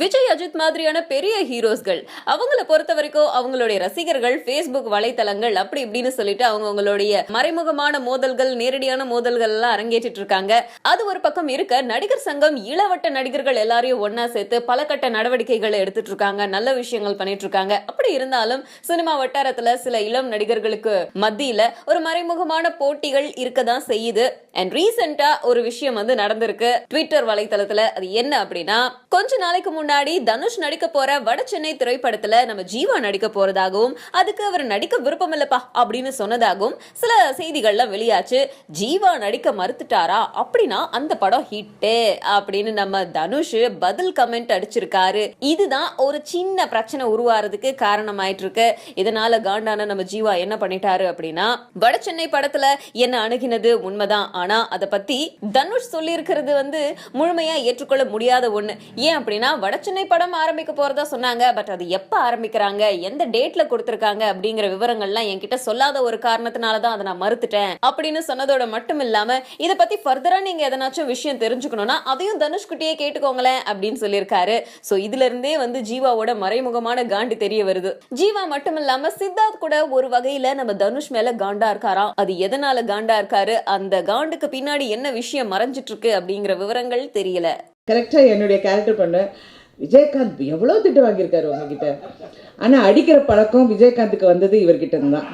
விஜய் அஜித் மாதிரியான பெரிய ஹீரோஸ்கள் அவங்கள பொறுத்த வரைக்கும் அவங்களுடைய ரசிகர்கள் Facebook வலைத்தளங்கள் அப்படி இப்படின்னு சொல்லிட்டு அவங்களுடைய மறைமுகமான மோதல்கள் நேரடியான மோதல்கள் எல்லாம் அரங்கேற்றிட்டு இருக்காங்க. அது ஒரு பக்கம் இருக்க, நடிகர் சங்கம் இளவட்ட நடிகர்கள் எல்லாரையும் ஒன்னா சேர்த்து பல கட்ட நடவடிக்கைகளை எடுத்துட்டு இருக்காங்க, நல்ல விஷயங்கள் பண்ணிட்டு இருக்காங்க. அப்படி இருந்தாலும் சினிமா வட்டாரத்துல சில இளம் நடிகர்களுக்கு மத்தியில ஒரு மறைமுகமான போட்டிகள் இருக்கதான் செய்யுது. அண்ட் ரீசெண்டா ஒரு விஷயம் நடந்திருக்கு ட்விட்டர் வலைத்தளத்துல. அது என்ன அப்படின்னா, கொஞ்ச நாளைக்கு முன்னாடி தனுஷ் நடிக்க போற வட சென்னை திரைப்படத்துல நம்ம ஜீவா நடிக்க போறதாகவும் அதுக்கு அவர் நடிக்க விருப்பம் இல்லப்பா அப்படின்னு சொன்னதாகவும் சில செய்திகள்லாம் வெளியாச்சு. ஜீவா நடிக்க மறுத்துட்டாரா அப்படின்னா அந்த படம் ஹிட்டே அப்படின்னு நம்ம தனுஷ் பதில் கமெண்ட் அடிச்சிருக்காரு. இதுதான் ஒரு சின்ன பிரச்சனை உருவாறதுக்கு காரணமாயிட்டு இருக்கு. இதனால காண்டான நம்ம ஜீவா என்ன பண்ணிட்டாரு அப்படின்னா, வட சென்னை படத்துல என்ன அணுகினது உண்மைதான், ஆனா அதை பத்தி தனுஷ் சொல்லி இருக்கிறது முழுமையா ஏற்றுக்கொள்ள முடியாத ஒண்ணு. ஏன் அப்படின்னா, வட சென்னை படம் ஆரம்பிக்க போறதா சொன்னாங்க, பட் அது எப்ப ஆரம்பிக்கிறாங்க, எந்த டேட்ல கொடுத்திருக்காங்க அப்படிங்கிற விவரங்கள்லாம் என்கிட்ட சொல்லாத ஒரு காரணத்தினாலதான் அதை நான் மறுத்துட்டேன் அப்படின்னு சொன்னதோட மட்டும் இல்லாம, இதை பத்தி ஃபர்தரா நீங்க எதனாச்சும் விஷயம் தெரிஞ்சுக்கணும்னா அதையும் தனுஷ் குட்டியே கேட்டுக்கோங்களேன் அப்படின்னு சொல்லியிருக்காரு. சோ இதுல இருந்தே ஜீவாவோட மறைமுகமான காண்டு தெரிய வருது. ஜீவா மட்டும் இல்லாம சித்தார்த் கூட ஒரு வகையில நம்ம தனுஷ் மேல காண்டா இருக்காராம். அது எதனால காண்டா இருக்காரு, அந்த காண்டுக்கு பின்னாடி என்ன விஷயம் மறைஞ்சிட்டு இருக்கு அப்படிங்கிற விவரங்கள் தெரியல. கரெக்டா என்னுடைய கேரக்டர் பண்ண விஜயகாந்த் எவ்வளோ திட்டு வாங்கியிருக்காரு உங்ககிட்ட. ஆனால் அடிக்கிற பழக்கம் விஜயகாந்துக்கு வந்தது இவர்கிட்ட தான்.